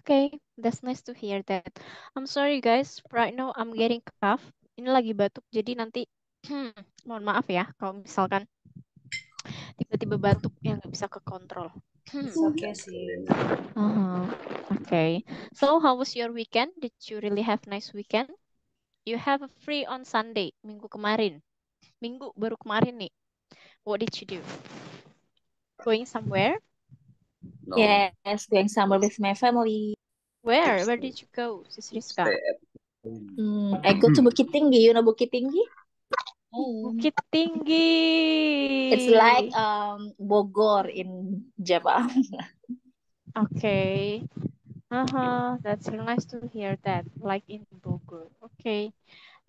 Okay, that's nice to hear that. I'm sorry guys, right now I'm getting cough. Ini lagi batuk, jadi nanti mohon maaf ya kalau misalkan tiba-tiba batuk yang nggak bisa kekontrol. It's okay sih. Okay. So how was your weekend? Did you really have nice weekend? You have a free on Sunday, minggu kemarin. Minggu baru kemarin nih. What did you do? Going somewhere? No. Yes, going somewhere with my family. Where? Where did you go, Sis Rizka? Stay at home. I go to Bukit Tinggi. You know Bukit Tinggi? Bukit Tinggi. It's like Bogor in Japan. Okay. That's really nice to hear that. Like in Bogor. Okay.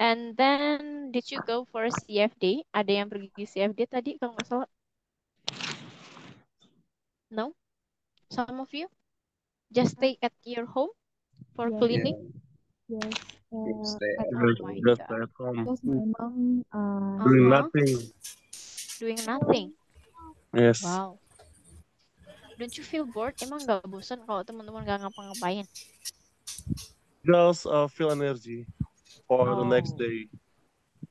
And then did you go for CFD? Ada yang pergi CFD tadi kalau nggak salah? No? Some of you? Just stay at your home for Yes. cleaning? Yes. Stay At at Oh home. my Just God. at home. because my mom Doing Uh-huh. nothing. Doing nothing. Yes. Wow. Don't you feel bored? Emang nggak bosan kalau teman-teman nggak ngapa-ngapain? Just feel energy for the next Oh, day.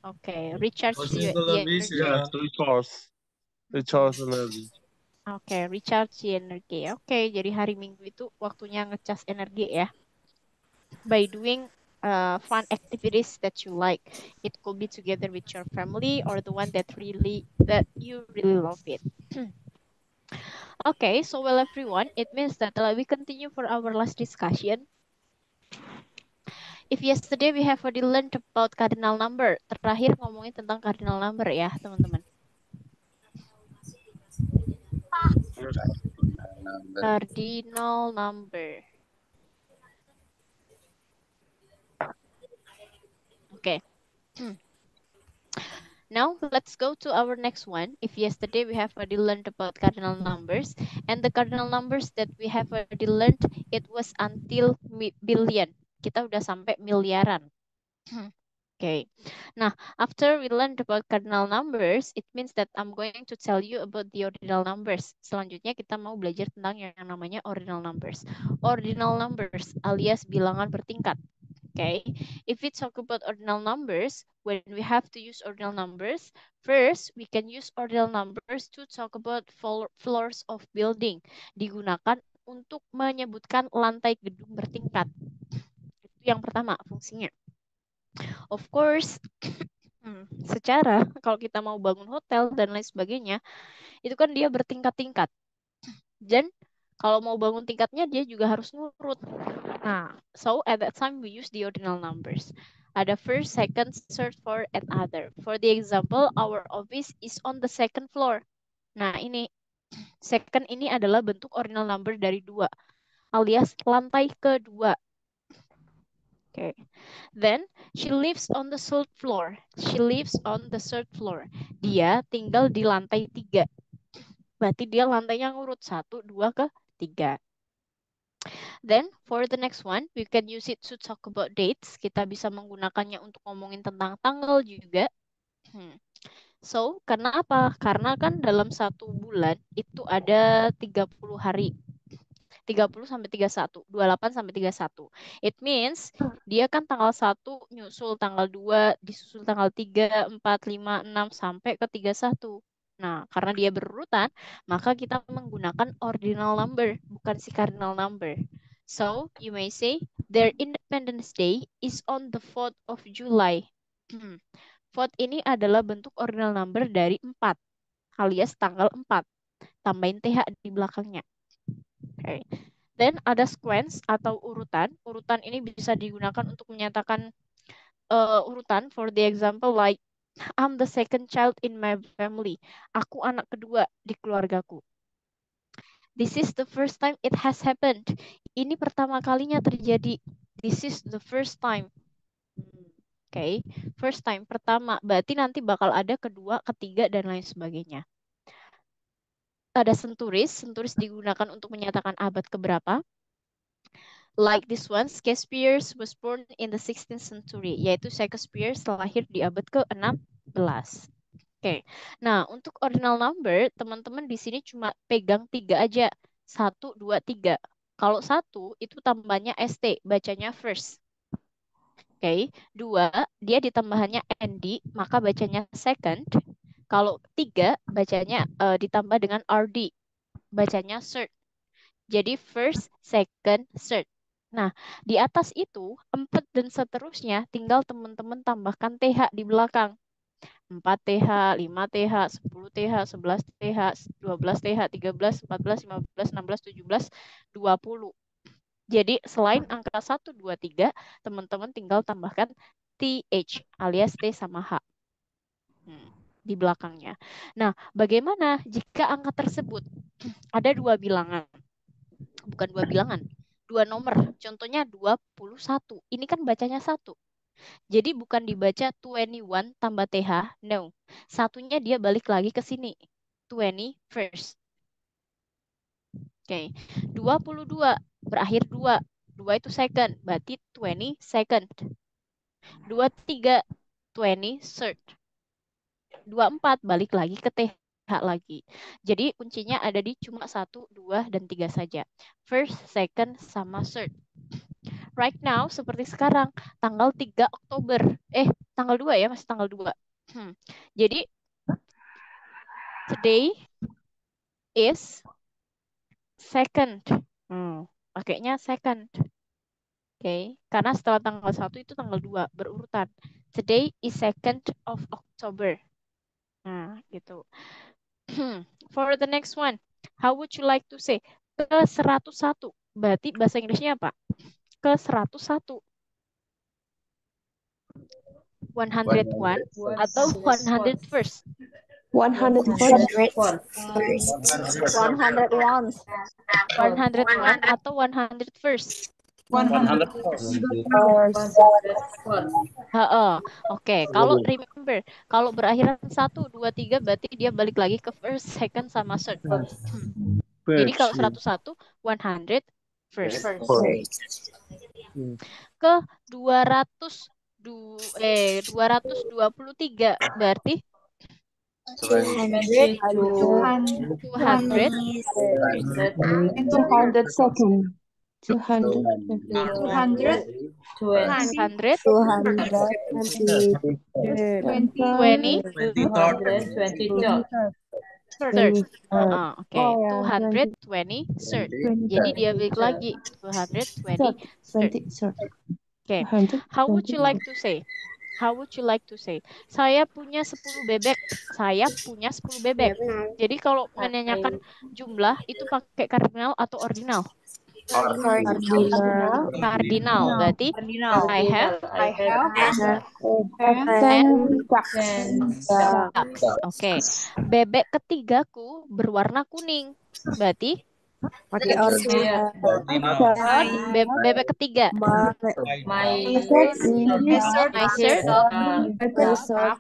okay. Recharge the energy. Yes, recharge energy. Oke, recharge the energy. Oke, jadi hari Minggu itu waktunya ngecas energi ya. By doing fun activities that you like. It could be together with your family or the one that you really love it. Okay, so well everyone, it means that we continue for our last discussion. If yesterday we have already learned about cardinal number, terakhir ngomongin tentang cardinal number ya teman-teman. Cardinal number. Okay. Now let's go to our next one. If yesterday we have already learned about cardinal numbers, and the cardinal numbers that we have already learned, it was until billion. Kita udah sampai miliaran. Okay. Now, after we learned about cardinal numbers, it means that I'm going to tell you about the ordinal numbers. Selanjutnya kita mau belajar tentang yang namanya ordinal numbers. Ordinal numbers alias bilangan bertingkat. Okay, if we talk about ordinal numbers, when we have to use ordinal numbers, first we can use ordinal numbers to talk about floors of building. Digunakan untuk menyebutkan lantai gedung bertingkat. Itu yang pertama fungsinya. Of course, secara kalau kita mau bangun hotel dan lain sebagainya, itu kan dia bertingkat-tingkat. Dan kalau mau bangun tingkatnya dia juga harus nurut. Nah, so at that time we use the ordinal numbers. Ada first, second, third, fourth, and other. For the example, our office is on the second floor. Nah, ini second ini adalah bentuk ordinal number dari 2, alias lantai kedua. Okay. Then she lives on the third floor. She lives on the third floor. Dia tinggal di lantai 3. Berarti dia lantainya ngurut 1, 2 ke 3. Then for the next one, we can use it to talk about dates. Kita bisa menggunakannya untuk ngomongin tentang tanggal juga. So, karena apa? Karena kan dalam 1 bulan itu ada 30 hari. 30 sampai 31, 28 sampai 31. It means dia kan tanggal 1 nyusul tanggal 2, disusul tanggal 3, 4, 5, 6 sampai ke 31. Nah, karena dia berurutan, maka kita menggunakan ordinal number, bukan si cardinal number. So, you may say, their Independence Day is on the 4th of July. 4th ini adalah bentuk ordinal number dari 4, alias tanggal 4. Tambahin TH di belakangnya. Okay. Then ada sequence atau urutan. Urutan ini bisa digunakan untuk menyatakan urutan. For the example, like I'm the second child in my family. Aku anak kedua di keluargaku. This is the first time it has happened. Ini pertama kalinya terjadi. This is the first time. Okay, first time, pertama. Berarti nanti bakal ada kedua, ketiga, dan lain sebagainya. Ada senturis. Senturis digunakan untuk menyatakan abad keberapa. Like this one, Shakespeare was born in the 16th century, yaitu Shakespeare lahir di abad ke-16. Oke. Nah, untuk ordinal number, teman-teman di sini cuma pegang 3 aja. 1, 2, 3. Kalau 1 itu tambahnya ST, bacanya first. Oke. 2, dia ditambahannya ND, maka bacanya second. Kalau 3, bacanya ditambah dengan RD, bacanya third. Jadi first, second, third. Nah, di atas itu 4 dan seterusnya tinggal teman-teman tambahkan TH di belakang. 4 TH, 5 TH, 10 TH, 11 TH, 12 TH, 13, 14, 15, 16, 17, 20. Jadi selain angka 1, 2, 3, teman-teman tinggal tambahkan TH alias T sama H di belakangnya. Nah, bagaimana jika angka tersebut ada 2 bilangan? Bukan 2 bilangan, 2 nomor. Contohnya 21. Ini kan bacanya 1. Jadi bukan dibaca 21 tambah TH, no. Satunya dia balik lagi ke sini, 21st. Oke, 22 berakhir 2. 2 itu second, berarti 22nd. 23, 23rd. 24 balik lagi ke TH lagi. Jadi kuncinya ada di cuma 1, 2, dan 3 saja. First, second, sama third. Right now, seperti sekarang, tanggal 3 Oktober. Tanggal 2 ya, masih tanggal 2. Jadi, today is second. Pakainya second. Oke, karena setelah tanggal 1 itu tanggal 2, berurutan. Today is 2nd of October. Nah, gitu. For the next one, how would you like to say? Ke 101. Berarti bahasa Inggrisnya apa? Ke 101. 101 atau 101st? 101 atau 101st? 101. Oke, kalau remember, kalau berakhiran 1, 2, 3 berarti dia balik lagi ke first, second, sama third. Jadi kalau 101, 100 first. Ke 223 berarti 200 second. 200 third. Oke, 220 third. Jadi dia balik lagi 220 third. Oke, how would you like to say? How would you like to say? Saya punya 10 bebek. Saya punya 10 bebek. Jadi kalau menanyakan jumlah itu pakai kardinal atau ordinal? Kardinal. Berarti I have 10 ducks. Oke. Bebek ketigaku berwarna kuning. Berarti Pakai ordinal. bebek ketiga. My third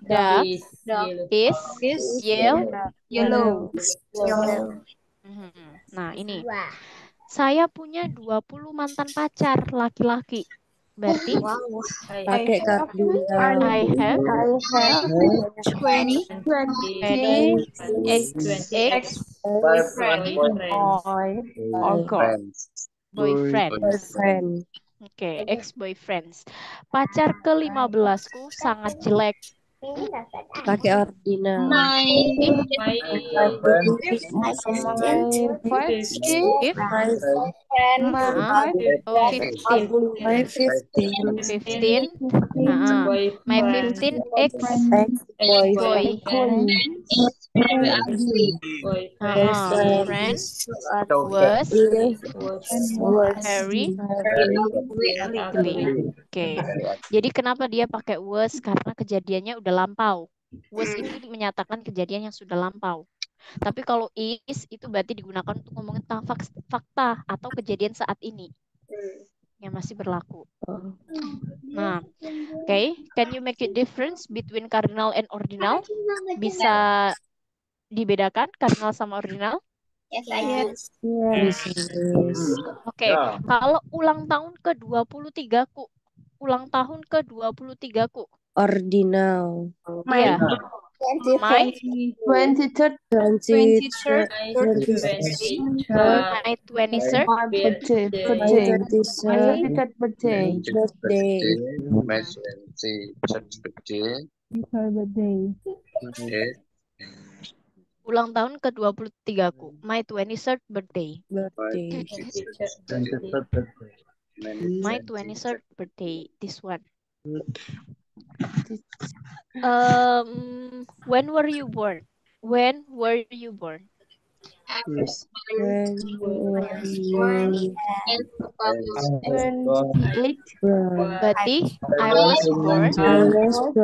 duck is yellow. Nah, ini. Saya punya 20 mantan pacar laki-laki. Berarti pakai kardinal. I have 20 boyfriends. Oke, ex-boyfriends. Pacar ke-15ku sangat jelek. Pakai ordinal. My 15 My 15 ex-boyfriend was very ugly. Oke. Jadi kenapa dia pakai was? Karena kejadiannya udah lampau. Was itu menyatakan kejadian yang sudah lampau. Tapi kalau is itu berarti digunakan untuk ngomongin tentang fakta atau kejadian saat ini yang masih berlaku. Nah, oke. Can you make a difference between cardinal and ordinal? Bisa dibedakan cardinal sama ordinal? Yes. Oke, kalau ulang tahun ke-23ku. Ulang tahun ke-23ku. Ordinal. Iya. My 23rd 23rd my 23rd birthday. birthday. My 23rd birthday. My 23rd birthday is ulang tahun ke-23 aku. My 23rd birthday. my 23rd birthday. My 23rd birthday. This one. When were you born? When were you born? Berarti I was born on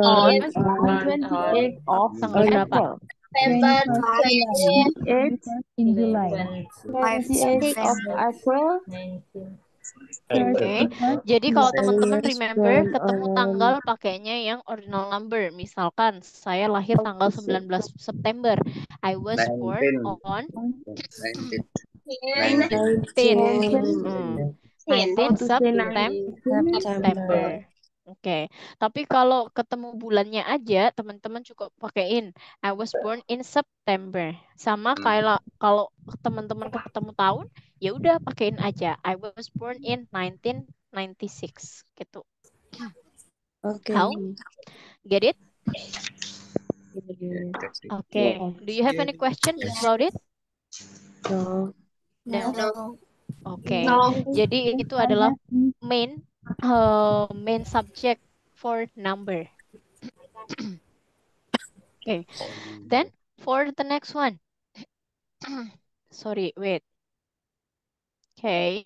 On 28th of tanggal berapa? April. 28th in July. 28th of April. Oke. Jadi kalau teman-teman remember ketemu tanggal pakainya yang ordinal number. Misalkan saya lahir tanggal 19 September. I was born 19. on 19. 19 September. Oke. Tapi kalau ketemu bulannya aja, teman-teman cukup pakaiin I was born in September. Sama kayak kalau teman-teman ketemu tahun, ya udah pakaiin aja I was born in 1996 gitu. How? Get it? Okay. Do you have any question about it? No. Oke. Jadi itu adalah main subject for number. Okay. Then for the next one. Sorry, wait. Oke,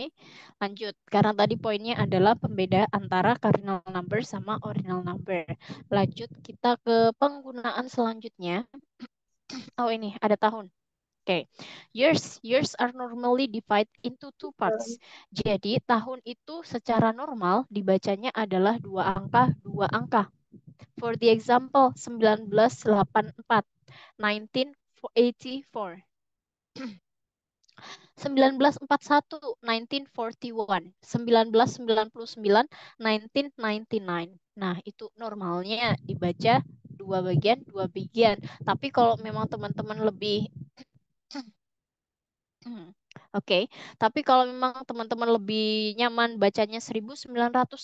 lanjut. Karena tadi poinnya adalah pembeda antara cardinal number sama ordinal number. Lanjut kita ke penggunaan selanjutnya. Oh ini ada tahun. Oke, years are normally divided into two parts. Jadi tahun itu secara normal dibacanya adalah dua angka. For the example 1984, 1984. 1941, 1941, 1999, 1999. Nah, itu normalnya dibaca dua bagian. Tapi kalau memang teman-teman lebih tapi kalau memang teman-teman lebih nyaman bacanya 1984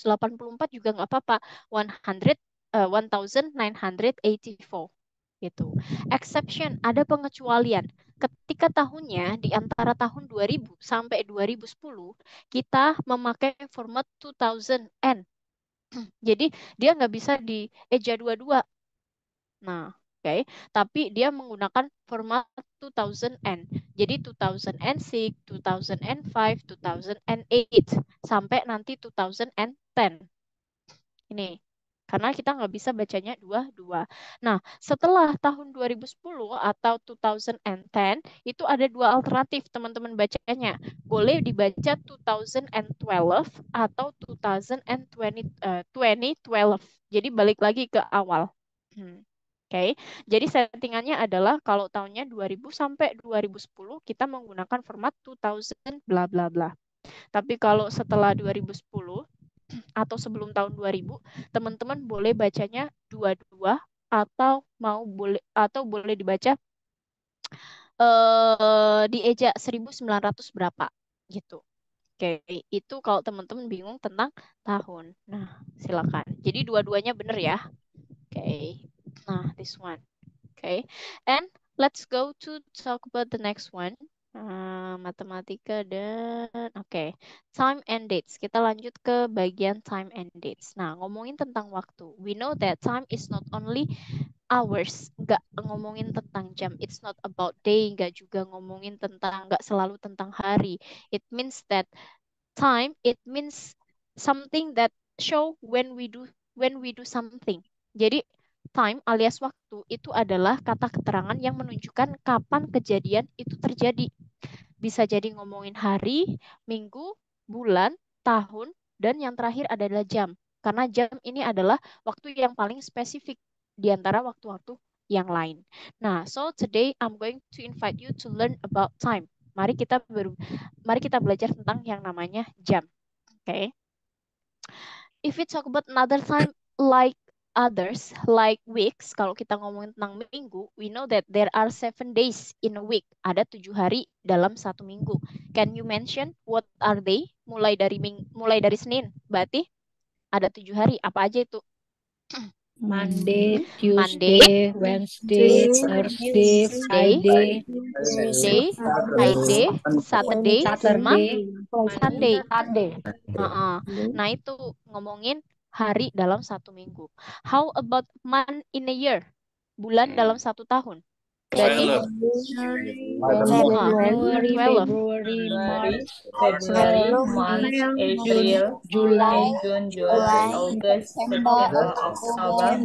juga nggak apa-apa. 1984 gitu. Exception, ada pengecualian. Ketika tahunnya di antara tahun 2000 sampai 2010, kita memakai format 2000N. Jadi dia nggak bisa dieja dua-dua. Nah, tapi dia menggunakan format 2000N. Jadi 2006, 2005, 2008 sampai nanti 2010. Ini. Karena kita nggak bisa bacanya dua-dua. Nah, setelah tahun 2010 atau 2010, itu ada dua alternatif teman-teman bacanya. Boleh dibaca 2012 atau 2012. Jadi balik lagi ke awal. Jadi settingannya adalah kalau tahunnya 2000 sampai 2010, kita menggunakan format 2000 bla bla bla. Tapi kalau setelah 2010, atau sebelum tahun 2000, teman-teman boleh bacanya dua-dua atau boleh dibaca dieja 1900 berapa gitu. Oke, itu kalau teman-teman bingung tentang tahun. Nah, silakan. Jadi dua-duanya benar ya. Oke. Nah, this one. Okay, and let's go to talk about the next one. Matematika dan time and dates. Kita lanjut ke bagian time and dates. Nah, ngomongin tentang waktu. We know that time is not only hours, nggak ngomongin tentang jam. It's not about day, nggak juga ngomongin tentang, nggak selalu tentang hari. It means that time, it means something that show when we do something. Jadi time alias waktu itu adalah kata keterangan yang menunjukkan kapan kejadian itu terjadi. Bisa jadi ngomongin hari, minggu, bulan, tahun, dan yang terakhir adalah jam. Karena jam ini adalah waktu yang paling spesifik di antara waktu-waktu yang lain. Nah, so today I'm going to invite you to learn about time. Mari kita belajar tentang yang namanya jam. Okay? If we talk about another time like others, like weeks, kalau kita ngomongin tentang minggu, we know that there are 7 days in a week. Ada 7 hari dalam satu minggu. Can you mention what are they? Mulai dari Senin, berarti ada 7 hari. Apa aja itu? Monday, Monday, Tuesday, Wednesday, Thursday, Friday, Friday, Saturday, sama Sunday. Sunday. Nah, itu ngomongin hari dalam satu minggu. How about month in a year? Bulan dalam satu tahun. Berarti January, 12. February, March, April, July, August, September, October,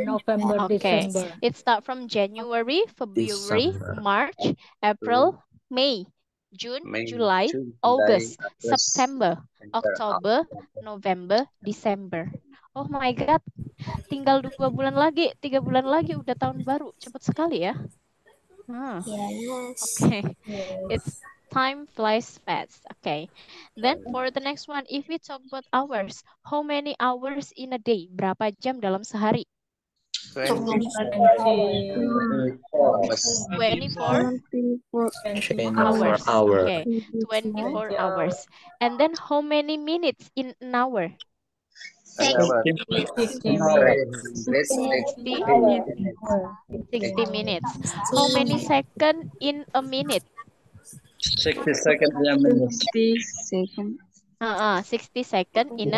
November, Okay. December. It start from January, February, March, April, May, June, July, August, September, October, November, December. Oh my God, tinggal 2 bulan lagi, 3 bulan lagi udah tahun baru. Cepat sekali ya. Okay, it's time flies fast. Okay, then for the next one, if we talk about hours, how many hours in a day? Berapa jam dalam sehari? 24 hours. Okay, 24 hours. And then how many minutes in an hour? 60 minutes. How many seconds in a minute? 60 seconds in a minute. 60 seconds in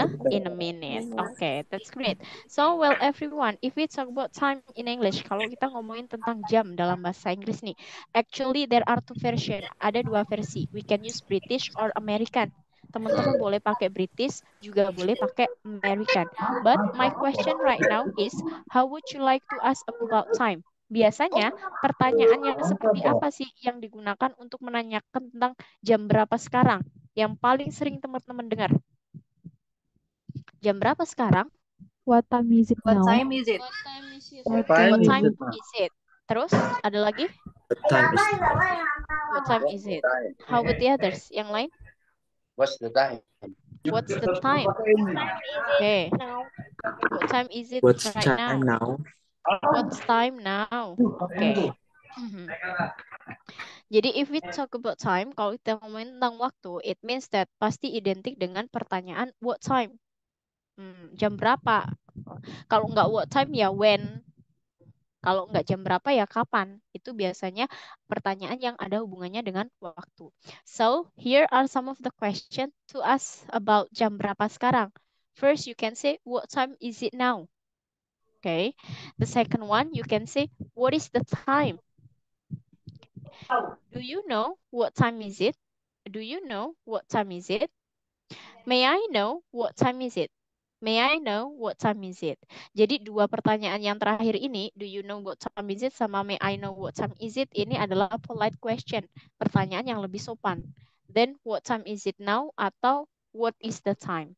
a minute. Okay, that's great. So, well, everyone, if we talk about time in English, kalau kita ngomongin tentang jam dalam bahasa Inggris nih, actually there are 2 version. Ada 2 versi. We can use British or American. Teman-teman boleh pakai British, juga boleh pakai American. But my question right now is, how would you like to ask about time? Biasanya pertanyaan yang seperti apa sih yang digunakan untuk menanyakan tentang jam berapa sekarang? Yang paling sering teman-teman dengar. Jam berapa sekarang? What time is it now? What time is it? What time is it? Terus ada lagi? What time is it? How about the others? Yang lain? What's the time? What's the time? Okay. What time is it right now? What's time now? Okay. Jadi if we talk about time, kalau kita ngomongin tentang waktu, it means that pasti identik dengan pertanyaan what time. Jam berapa? Kalau nggak what time ya when. Kalau nggak jam berapa ya kapan. Itu biasanya pertanyaan yang ada hubungannya dengan waktu. So here are some of the questions to ask about jam berapa sekarang. First, you can say what time is it now? Okay. The second one, you can say what is the time? Do you know what time is it? Do you know what time is it? May I know what time is it? May I know what time is it? Jadi 2 pertanyaan yang terakhir ini, do you know what time is it sama may I know what time is it, ini adalah polite question, pertanyaan yang lebih sopan. Then what time is it now atau what is the time?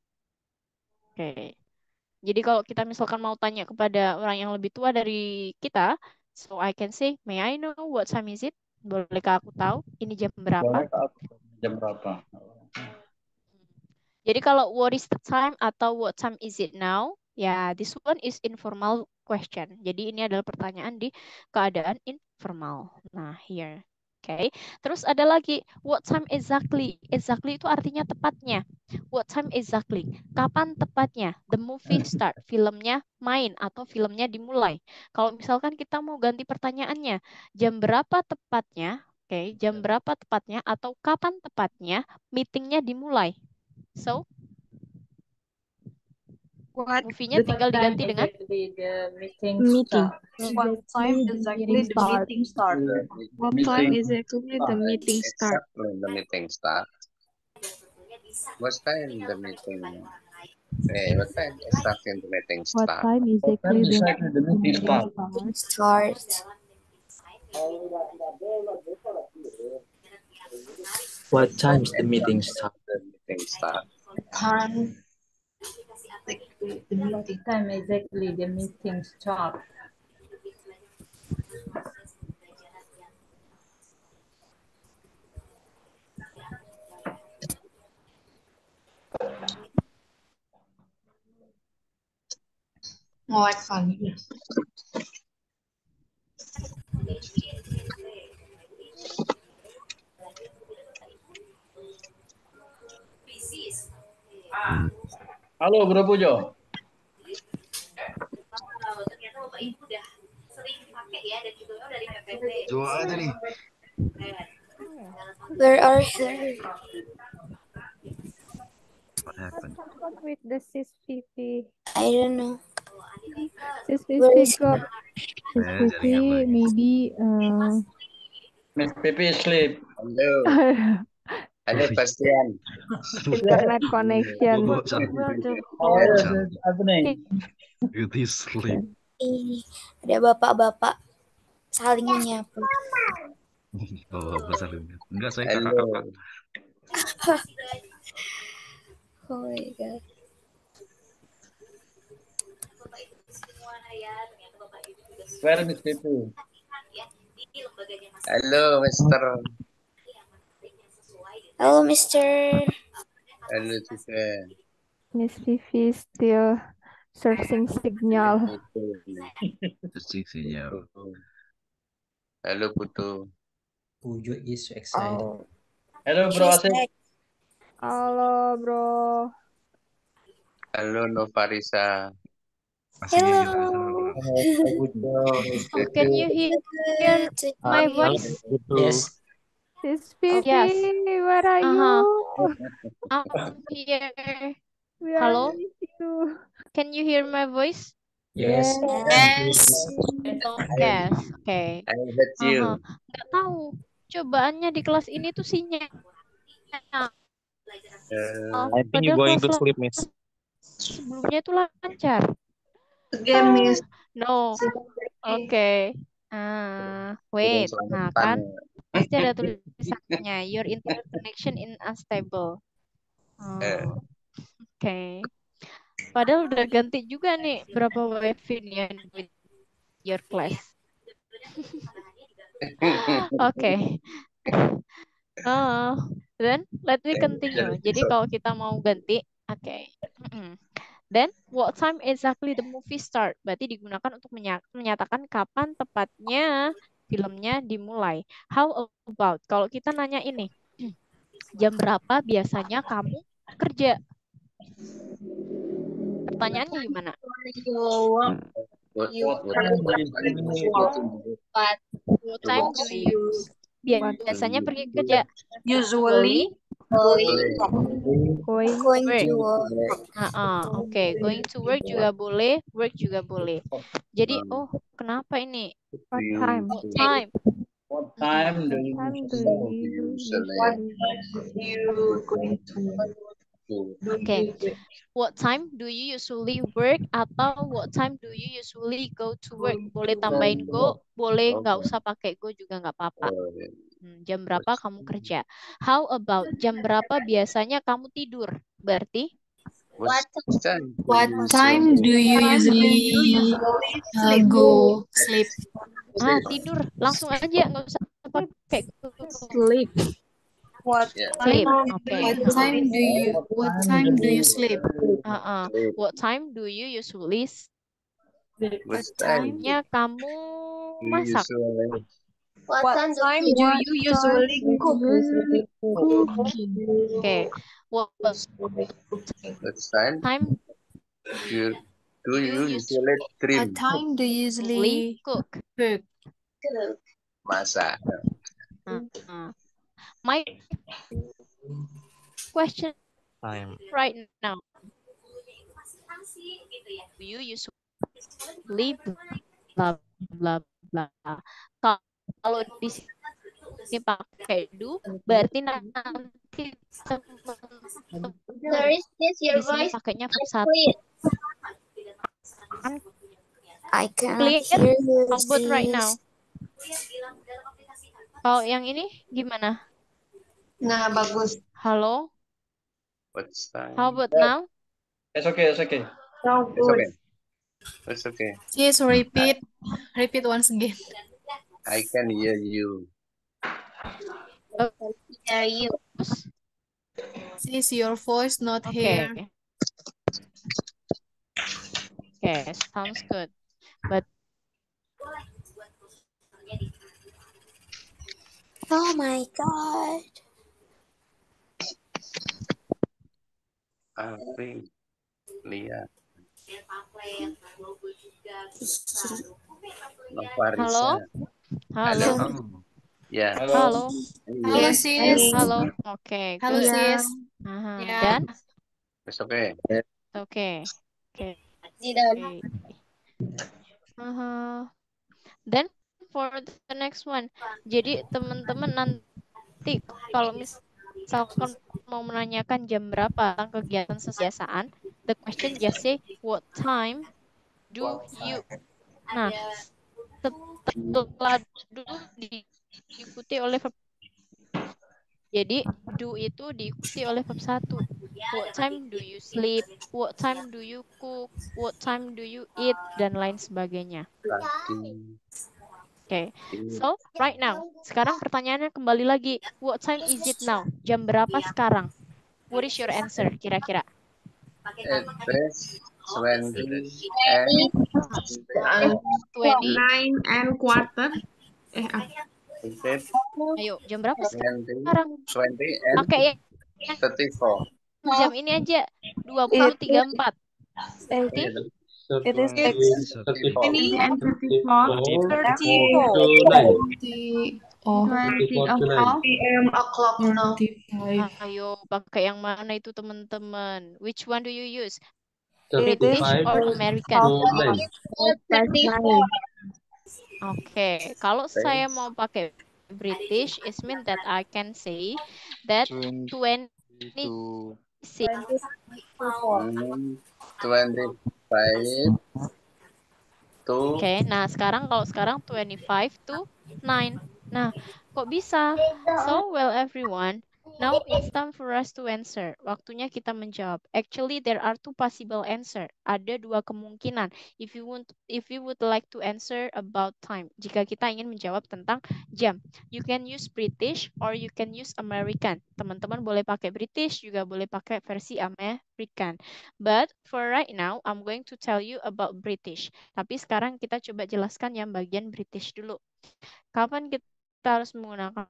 Oke. Jadi kalau kita misalkan mau tanya kepada orang yang lebih tua dari kita, so I can say, may I know what time is it? Bolehkah aku tahu ini jam berapa? Jam berapa? Jadi kalau what is the time atau what time is it now, ya this one is informal question. Jadi ini adalah pertanyaan di keadaan informal. Nah, here. Oke. Terus ada lagi what time exactly? Exactly itu artinya tepatnya. What time exactly? Kapan tepatnya? The movie start. Filmnya main atau filmnya dimulai. Kalau misalkan kita mau ganti pertanyaannya, jam berapa tepatnya? Oke, jam berapa tepatnya atau kapan tepatnya meetingnya dimulai? So, movie-nya tinggal diganti dengan meeting. What time exactly the meeting start? What time exactly the meeting start? Exactly, the meeting start. What time the meeting? What time exactly the meeting What start? time exactly the meeting Start. What time's the meeting start? The meeting start. Time. What time exactly the meeting start? Oh, what fun. Halo Bro Pujo. Jual aja nih. Where are they? What happened? What with the sis Vivi? I don't know. Sis Where Vivi is got sis Jaringan Vivi lagi. maybe Miss Pipi sleep. Halo. Halo Bastian. internet connection. How is it happening? It is sleep. Ini ada bapak-bapak saling menyapa. Oh, bahasa Inggris. Enggak, saya Halo. kakak-kakak. Oh my god. Where Miss Pipi? Halo Mister. Halo Mister. Halo juga. Miss Vivi still searching signal. Searching sinyal. Halo Putu. Pujo is so excited. Oh. Halo Bro She's Asif. back. Halo bro. Halo Novarisa. Masih Hello. Can you hear my voice? Yes. Sis Vivi, Yes. where are you? I'm here. We are Hello? miss you. Can you hear my voice? Yes. Yes. Oh, yes. Okay. I hate you. Nggak tahu. Cobaannya di kelas ini tuh sinyal. I think you're going to sleep, Miss. Sebelumnya itu lancar. Again, Miss. No. Oke. Wait. Nah kan pasti ada tulisannya your internet connection in unstable. Oke. Padahal udah ganti juga nih berapa wifi nih with your class. Oke. Then let me continue. Jadi kalau kita mau ganti, oke. Then what time exactly the movie start? Berarti digunakan untuk menyatakan kapan tepatnya filmnya dimulai. How about kalau kita nanya ini, jam berapa biasanya kamu kerja? Pertanyaannya gimana? What time do you biasanya pergi kerja? Usually Going to work. Oke, going to work juga boleh, work juga boleh. Jadi, kenapa ini? What time? What time? What time do you Okay. What time do you usually work atau what time do you usually go to work? Boleh tambahin go, boleh nggak usah pakai go juga nggak apa-apa. Jam berapa kamu kerja? How about jam berapa biasanya kamu tidur? Berarti What time do you usually go sleep? Tidur. Langsung aja, nggak usah pakai go. Sleep. Sleep. Okay. What time do you sleep? What time do you usually What time nya kamu masak? What time do you usually cook? Okay. What time do you usually dream? What time do you usually cook? Masak. My question right now. Do you usually blah blah blah? Kalau di sini pakai do, berarti nanti di sini pakainya verb 1. I cannot hear you. How about right now? Kalau yang ini gimana? Nah, bagus. Halo? What's time? How about now? It's okay, it's okay. It's okay. Yes, repeat once again. I can hear you. Hear you. Is your voice not here? Okay, sounds good. But Oh my God. Alvin, Lia, Novarisa. halo, halo, Halo. Ya. halo, Halo Iya. sis. halo. Oke, Halo good. sis. Dan It's okay. oke, oke. Zidan. Then for the next one. Jadi teman-teman nanti kalau misalkan mau menanyakan jam berapa tentang kegiatan kebiasaan, the question just say what time do you. Nah, setelah dulu diikuti oleh verb. Jadi do itu diikuti oleh verb 1. What time do you sleep? What time do you cook? What time do you eat? Dan lain sebagainya. Oke, so right now, sekarang pertanyaannya kembali lagi. What time is it now? Jam berapa sekarang? What is your answer kira-kira? It is 20 and 20. 9 and quarter. Ayo, jam berapa 20 sekarang? 20 and Pakai ya 34. jam ini aja 20.34. Berarti It is 34. 20 and 34. 30 p.m. o'clock now. ayo pakai yang mana itu teman-teman? Which one do you use? It British is or American? 9. Oke, kalau saya mau pakai British, it means that I can say that 26. 25 to Oke, nah kalau sekarang 25 to 9. Nah, kok bisa? So, well everyone, now it's time for us to answer. Waktunya kita menjawab. Actually, there are two possible answer. Ada dua kemungkinan. If you would like to answer about time. Jika kita ingin menjawab tentang jam, you can use British or you can use American. Teman-teman boleh pakai British, juga boleh pakai versi American. But for right now, I'm going to tell you about British. Tapi sekarang kita coba jelaskan yang bagian British dulu. Kapan kita harus menggunakan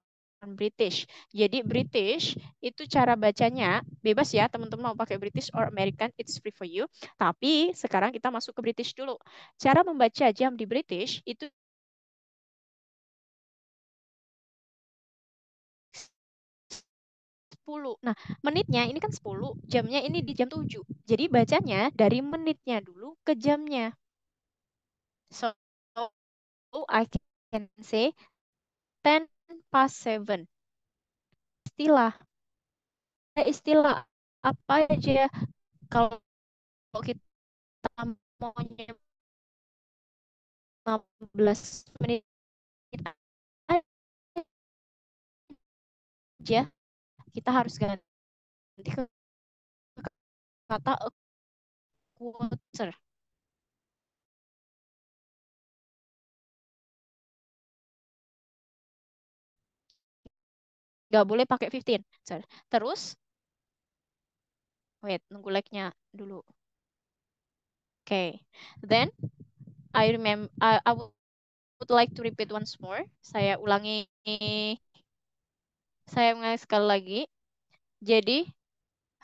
British? Jadi British itu cara bacanya bebas ya, teman-teman mau pakai British or American, it's free for you. Tapi sekarang kita masuk ke British dulu. Cara membaca jam di British itu 10. Nah, menitnya ini kan 10, jamnya ini di jam 7. Jadi bacanya dari menitnya dulu ke jamnya. So, I can say 10 past 7. Istilah apa aja kalau kita mau 15 menit aja, kita harus ganti ke kata a quarter. Nggak boleh pakai 15. Terus, wait, nunggu like-nya dulu. Okay, then I would like to repeat once more. Saya ulangi sekali lagi. Jadi,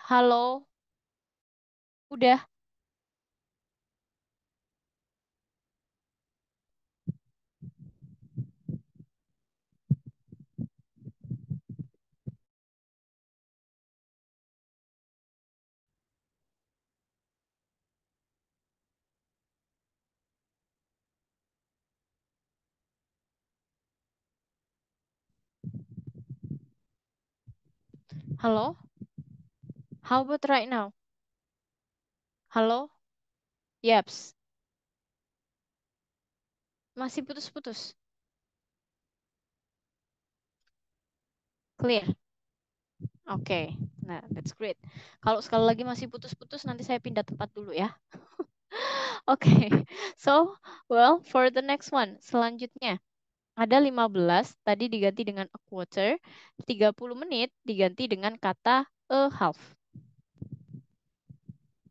halo, udah. Halo? How about right now? Halo? Yaps. Masih putus-putus. Clear? Oke. Nah, that's great. Kalau sekali lagi masih putus-putus, nanti saya pindah tempat dulu ya. Oke. So, well, for the next one. Selanjutnya. Ada 15, tadi diganti dengan a quarter. 30 menit diganti dengan kata a half.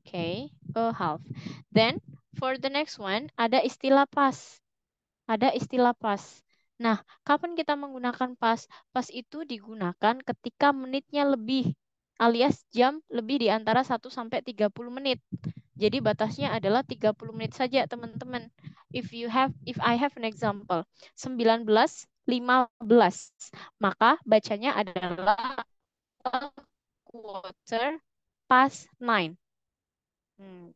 Oke, a half. Then For the next one, ada istilah pas. Ada istilah pas. Nah, kapan kita menggunakan pas? Pas itu digunakan ketika menitnya lebih, alias jam lebih di antara 1 sampai 30 menit. Jadi batasnya adalah 30 menit saja, teman-teman. If I have an example, 19.15, maka bacanya adalah a quarter past 9.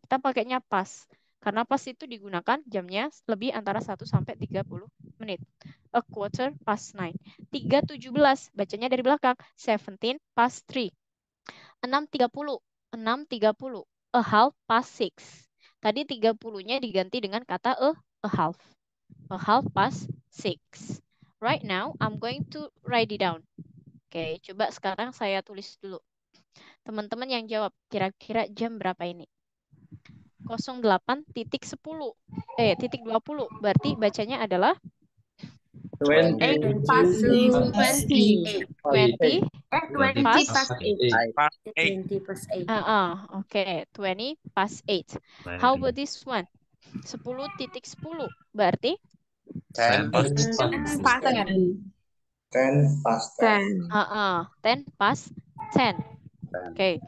Kita pakainya pas. Karena pas itu digunakan jamnya lebih antara 1 sampai 30 menit. A quarter past 9. 3.17, bacanya dari belakang. 17 past 3. 6.30. 6.30. A half past 6. Tadi 30-nya diganti dengan kata a half. A half past 6. Right now, I'm going to write it down. Oke, coba sekarang saya tulis dulu. Teman-teman yang jawab, kira-kira jam berapa ini? 08.10. Titik 20. Berarti bacanya adalah 20 past 20 past 8. Oke, 20 past 8. How about this one? 10.10. Berarti 10 past 10. 10 past 10. 10 past 10. Oke.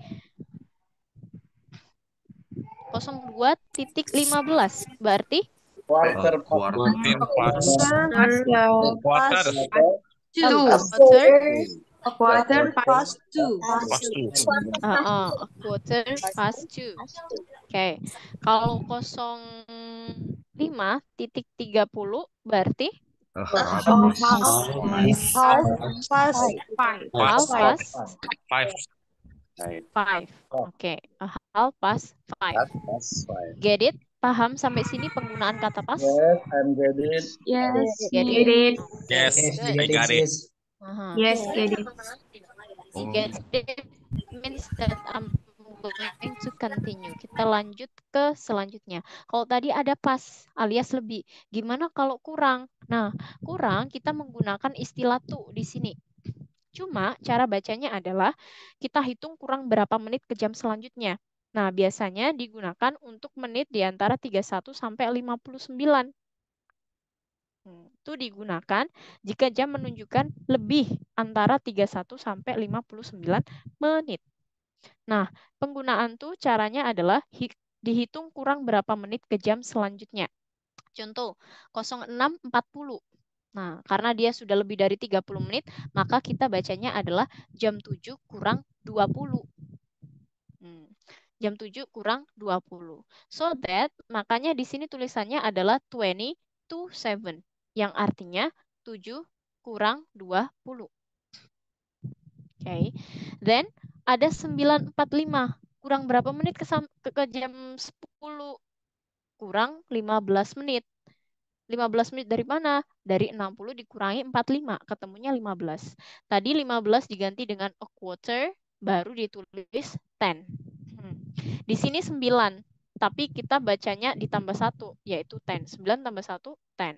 02.15. Berarti quarter past 2. Quarter past 2. Oke. Kalau 05.30 berarti Half past 5. 5. Oke. Half past 5. Get it? Paham sampai sini penggunaan kata pas? Yes, I'm get it. Yes, Get get it. Yes, I got it. Yes, get it. Get it means that I'm going to continue. Kita lanjut ke selanjutnya. Kalau tadi ada pas alias lebih, gimana kalau kurang? Nah, kurang kita menggunakan istilah tuh di sini. Cuma cara bacanya adalah kita hitung kurang berapa menit ke jam selanjutnya. Nah, biasanya digunakan untuk menit di antara 31 sampai 59. Itu digunakan jika jam menunjukkan lebih antara 31 sampai 59 menit. Nah, penggunaan tuh caranya adalah dihitung kurang berapa menit ke jam selanjutnya. Contoh, 06.40. Nah, karena dia sudah lebih dari 30 menit, maka kita bacanya adalah jam 7 kurang 20. Jam 7 kurang 20. So that, makanya di sini tulisannya adalah 20 to 7. Yang artinya 7 kurang 20. Oke. Then, ada 9.45. Kurang berapa menit ke jam 10? Kurang 15 menit. 15 menit dari mana? Dari 60 dikurangi 45, ketemunya 15. Tadi 15 diganti dengan a quarter, baru ditulis 10. Di sini 9, tapi kita bacanya ditambah 1, yaitu 10. 9 tambah 1, 10.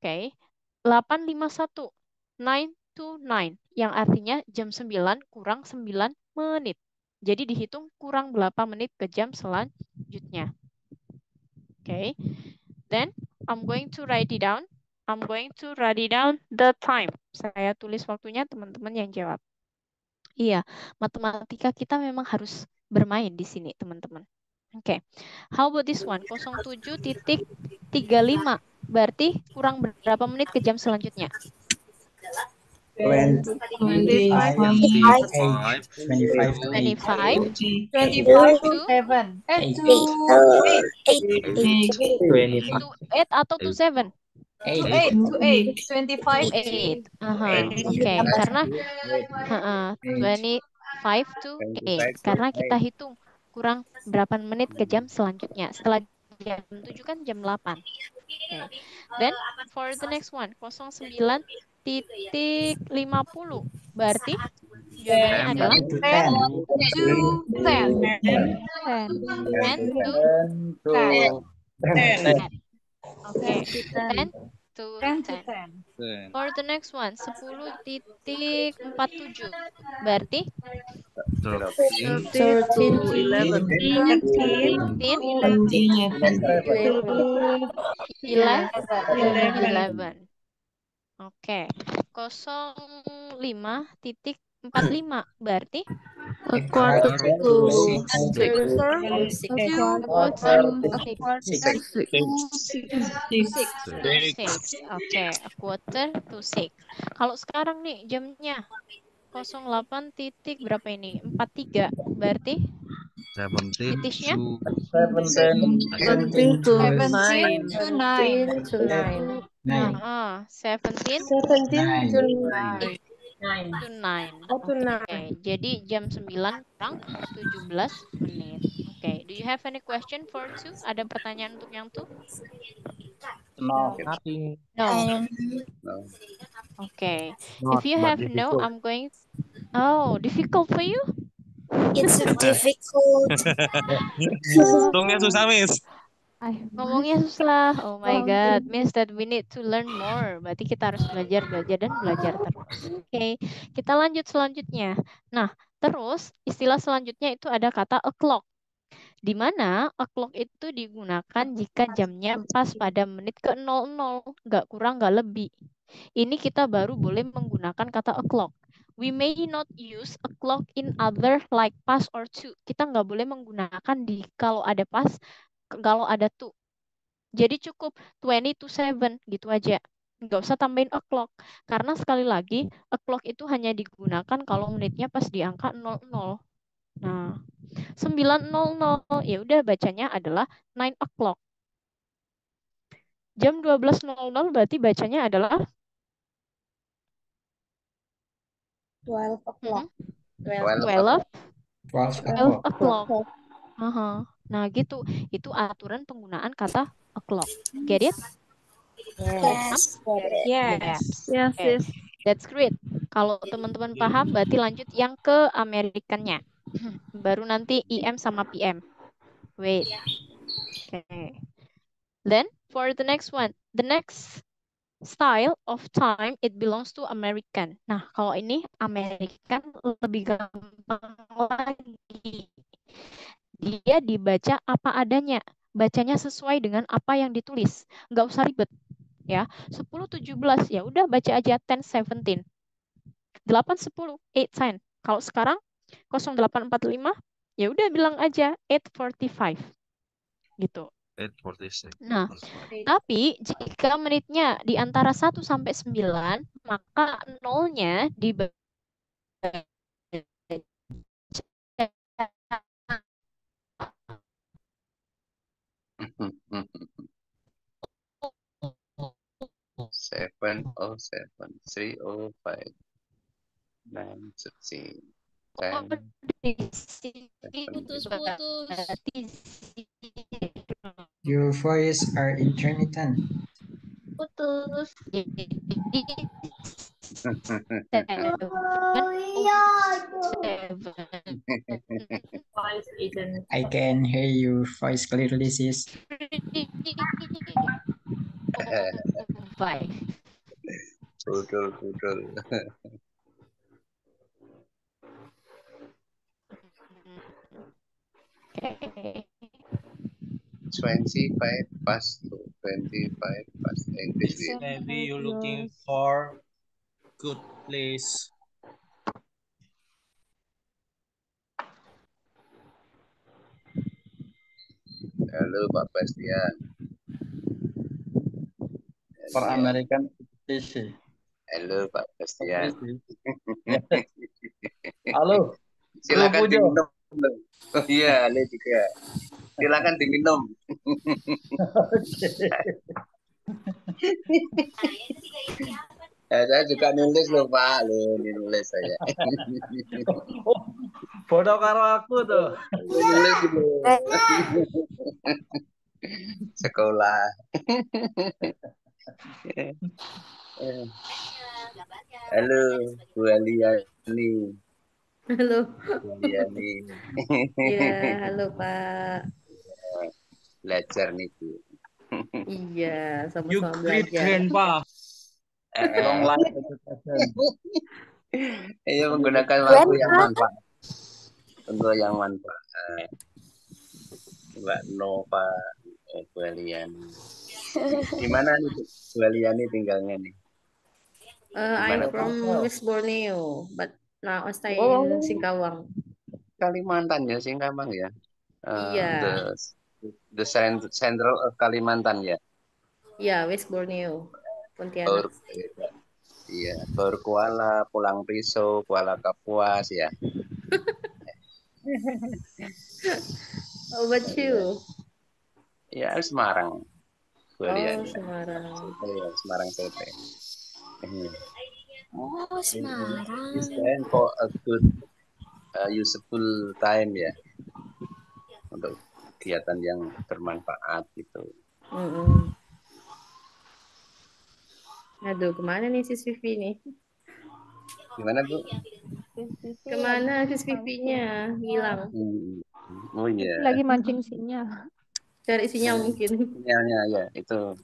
Oke. 8.51, 9 to 9, yang artinya jam 9 kurang 9 menit. Jadi dihitung kurang berapa menit ke jam selanjutnya. Oke. Then, I'm going to write it down. I'm going to write it down the time. Saya tulis waktunya, teman-teman yang jawab. Iya, matematika kita memang harus bermain di sini, teman-teman. Oke. How about this one? 07.35. Berarti kurang berapa menit ke jam selanjutnya? 25 to 8 atau to 7? 25 Oke, karena 25 to 8. Karena kita hitung kurang berapa menit ke jam selanjutnya. Setelah jam 7 kan jam 8. Okay. Then for the next one, 09.50. Berarti jawabannya adalah 10 to 10. 10 to 10. Oke, 10 to 10. For the next one, 10.47. Berarti 13, 13 to 11. 11. Oke. 05.45 berarti A quarter to 6. Oke, a quarter to 6. Kalau sekarang nih jamnya 08 titik berapa ini? 43. Berarti 17 titiknya to 17 to 9. 17 to 9. Oke, jadi jam 9 kurang 17 menit. Oke, do you have any question for two? Ada pertanyaan untuk yang two? No, nothing. No. no. Okay. Not, If you but have no, difficult. I'm going. Oh, difficult for you? It's difficult. Hitungnya susah, Miss. Ngomongnya susah. Oh my God, means that we need to learn more. Berarti kita harus belajar dan belajar terus. Oke, kita lanjut selanjutnya. Nah, terus istilah selanjutnya itu ada kata o'clock. Di mana o'clock itu digunakan jika jamnya pas pada menit ke 00, nggak kurang nggak lebih. Ini kita baru boleh menggunakan kata o'clock. We may not use a clock in other like past or to. Kita nggak boleh menggunakan di kalau ada past, kalau ada to. Jadi cukup 20 to 7 gitu aja. Nggak usah tambahin o'clock. Karena sekali lagi, o'clock itu hanya digunakan kalau menitnya pas di angka 00. Nah, 9.00 ya udah bacanya adalah 9 o'clock. Jam 12.00 berarti bacanya adalah 12 o'clock. 12 o'clock. Nah, gitu. Itu aturan penggunaan kata o'clock. Get it? Yes. Yes, Okay. That's great. Kalau teman-teman paham, berarti lanjut yang ke Amerikannya. Baru nanti IM sama PM. Wait. Okay. Then for the next one, the next style of time, it belongs to American. Nah, kalau ini American lebih gampang lagi. Dia dibaca apa adanya. Bacanya sesuai dengan apa yang ditulis. Nggak usah ribet. Ya, 10-17 ya udah baca aja 10-17. 8-10 8-10. Kalau sekarang 0845 ya udah bilang aja 8:45 gitu. 8:46. Nah, tapi jika menitnya di antara 1 sampai 9, maka nolnya dibaca Seven, 3:05, 9:16, 10. Your voice are intermittent. Putus. I can hear your voice clearly, sis. Betul. Okay. 25 past 25 past English. Maybe you're looking for good place. Halo Pak Bastian. For American PC. Halo Pak Bastian. Halo. Silakan diminum. Oh iya, halo juga. Silakan diminum. Saya juga nulis loh Pak, nulis saya. Bodoh karo aku tuh. Nulis dulu. Sekolah. Halo Bu Aliani. Halo. Bu Aliani. Iya, halo Pak. Belajar nih Bu. Iya, sama-sama You great belajar. grandpa. Long life education. Iya menggunakan waktu yang manfaat. Untuk yang manfaat Mbak Nova Bu Eliani. Di mana nih Bu Eliani tinggalnya nih? I'm from West Borneo, but now I stay in Singkawang. Kalimantan ya, Singkawang ya. Iya. The central of Kalimantan ya. Iya, West Borneo, Pontianak. Iya, Baur Kuala, Pulang Pisau, Kuala Kapuas ya. How about you? Ya, Semarang. Semarang. Iya, Semarang CP. Oh, Semarang. This time for a good useful time ya. Untuk kegiatan yang bermanfaat gitu. Aduh, kemana nih sis Vivi nih? Gimana Bu? Kemana sis Vivi-nya? Hilang. Oh iya. Lagi mancing sinyal. Cari sinyal mungkin. Sinyalnya ya, itu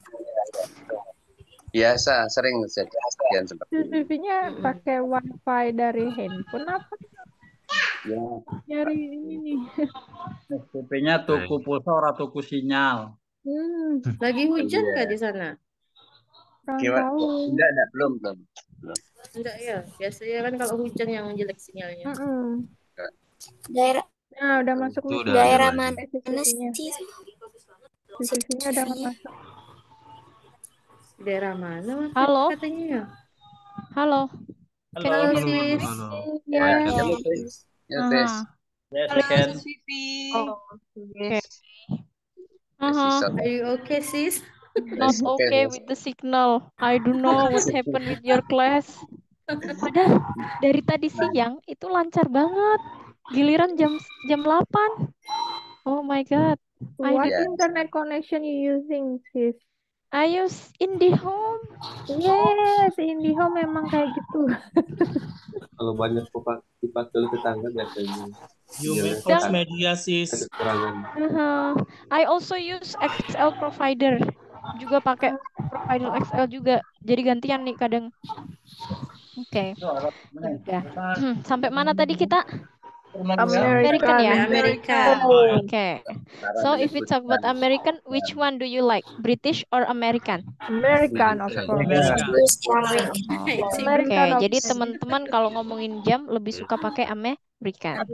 biasa sering kejadian seperti ini. CCTV-nya pakai wifi dari handphone apa? Ya. Nyari ini nih. CCTV-nya tuku pulsa ora tuku sinyal. Lagi hujan nggak di sana? Gimana? Enggak, belum. Enggak ya, biasanya kan kalau hujan yang jelek sinyalnya. Daerah udah masuk nih. Daerah mana CCTV-nya? sih? CCTV-nya udah masuk. Daerah mana? Halo. Katanya. Halo. Halo, sis. Yes, we can. Are you okay, sis? Not okay with the signal. I don't know what happened with your class. Padahal dari tadi siang itu lancar banget. Giliran jam 8. Oh my god. What internet connection you using, sis? I use IndiHome. Yes, IndiHome memang kayak gitu. Kalau banyak dipakai tetangga biasanya. You may post media sis. I also use XL provider. Juga pakai provider XL juga. Jadi gantian nih kadang. Oke. Udah. Sampai mana tadi kita? American ya? American. Okay. So if we talk about American, which one do you like? British or American? American, of course. Oke, jadi teman-teman kalau ngomongin jam lebih suka pakai American.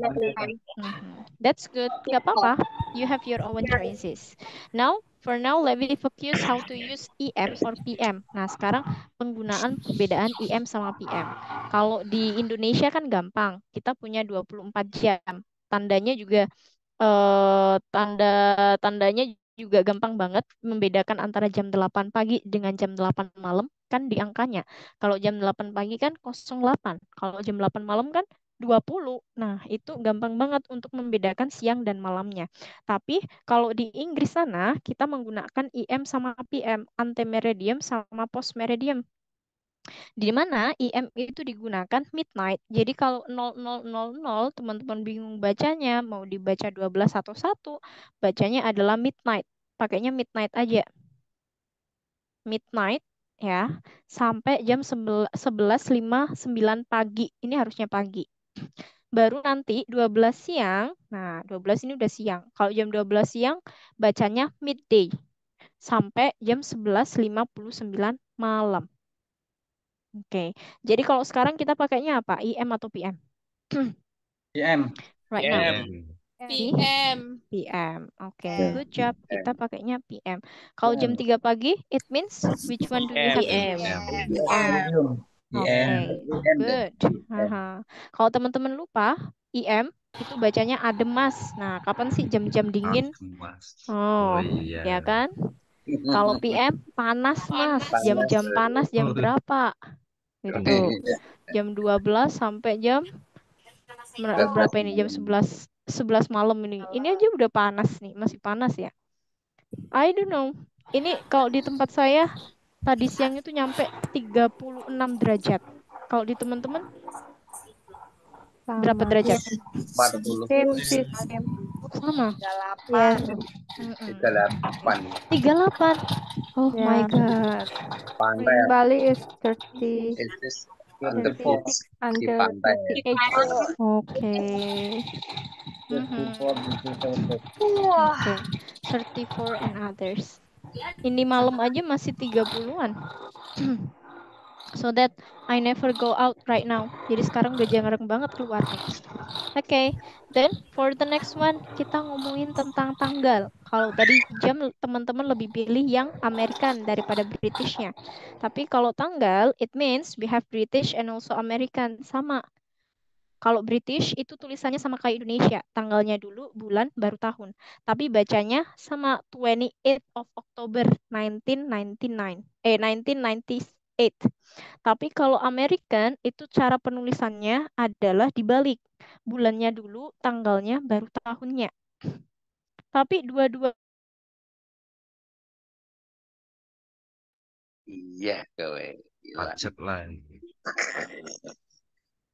That's good. Gak apa-apa. You have your own choices. For now, let me focus how to use EM or PM. Nah, sekarang penggunaan perbedaan EM sama PM. Kalau di Indonesia kan gampang. Kita punya 24 jam. Tandanya juga tandanya juga gampang banget membedakan antara jam 8 pagi dengan jam 8 malam kan di angkanya. Kalau jam 8 pagi kan 08. Kalau jam 8 malam kan 20. Nah, itu gampang banget untuk membedakan siang dan malamnya. Tapi kalau di Inggris sana kita menggunakan EM sama PM, antemeridium sama postmeridium. Di mana EM itu digunakan midnight. Jadi kalau 0000 teman-teman bingung bacanya, mau dibaca 12 atau 1, bacanya adalah midnight. Pakainya midnight aja. Midnight ya, sampai jam 11.59 pagi. Ini harusnya pagi. Baru nanti 12 siang, nah 12 ini udah siang. Kalau jam 12 siang bacanya midday. Sampai jam 11.59 malam. Oke, jadi kalau sekarang kita pakainya apa? IM atau PM? PM. Right now. PM. PM. Oke, good job. Kita pakainya PM. Kalau jam 3 pagi, it means which one do we have? PM. Good. Kalau teman-teman lupa, IM itu bacanya adem mas. Nah, kapan sih jam-jam dingin? Iya. Ya kan? Kalau PM panas mas. Jam-jam panas jam berapa? Gitu. Jam 12 sampai jam berapa ini? Jam 11 malam ini. Ini aja udah panas nih, masih panas ya. I don't know. Ini kalau di tempat saya tadi siang itu nyampe 36 derajat. Kalau di teman-teman berapa derajat? 40. Sama. 38. Oh my god. Pantai. Bali is 30. It is On the beach. Di Until pantai. 38. Okay. Mhm. 34 divided. Okay. 34 and others. Ini malam aja masih 30-an. So that I never go out right now. Jadi sekarang udah jarang banget keluar nih. Okay, then for the next one kita ngomongin tentang tanggal. Kalau tadi jam teman-teman lebih pilih yang American daripada Britishnya. Tapi kalau tanggal, it means we have British and also American sama. Kalau British itu tulisannya sama kayak Indonesia, tanggalnya dulu, bulan, baru tahun. Tapi bacanya sama 28 of October 1999. 1998. Tapi kalau American itu cara penulisannya adalah dibalik. Bulannya dulu, tanggalnya, baru tahunnya. Tapi dua-dua Iya, kowe. Gila. Macet lagi.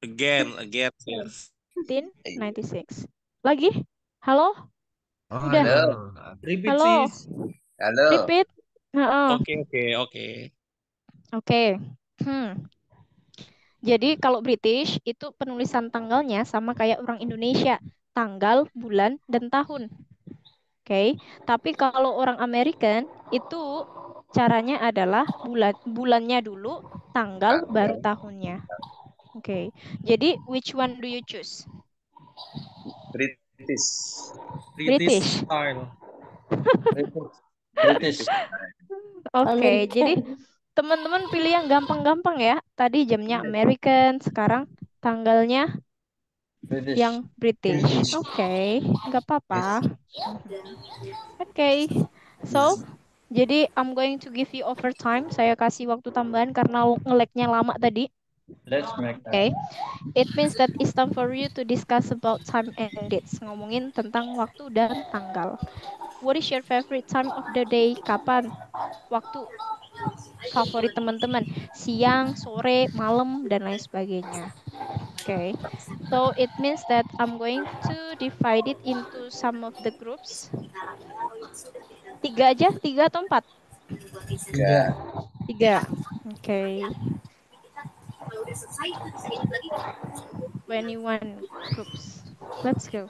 Again, sis. 1996. Lagi? Halo? Oh, Udah. Halo. Repeat, Halo. sis. Halo. Repeat. Oke. Oke. Jadi kalau British itu penulisan tanggalnya sama kayak orang Indonesia, tanggal, bulan, dan tahun. Oke. Tapi kalau orang American itu caranya adalah bulannya dulu, tanggal, baru tahunnya. Oke. Jadi which one do you choose? British. British. Style. British. Oke, jadi teman-teman pilih yang gampang-gampang ya. Tadi jamnya American, sekarang tanggalnya British. yang British. Oke, nggak apa-apa. Oke, so jadi I'm going to give you overtime. Saya kasih waktu tambahan karena nge-lag-nya lama tadi. Let's make that. Okay, it means that it's time for you to discuss about time and dates. Ngomongin tentang waktu dan tanggal. What is your favorite time of the day? Kapan waktu favorit teman-teman? Siang, sore, malam, dan lain sebagainya. Okay, so it means that I'm going to divide it into some of the groups. 3 aja? 3 atau 4? 3. Okay. 21 groups. Let's go.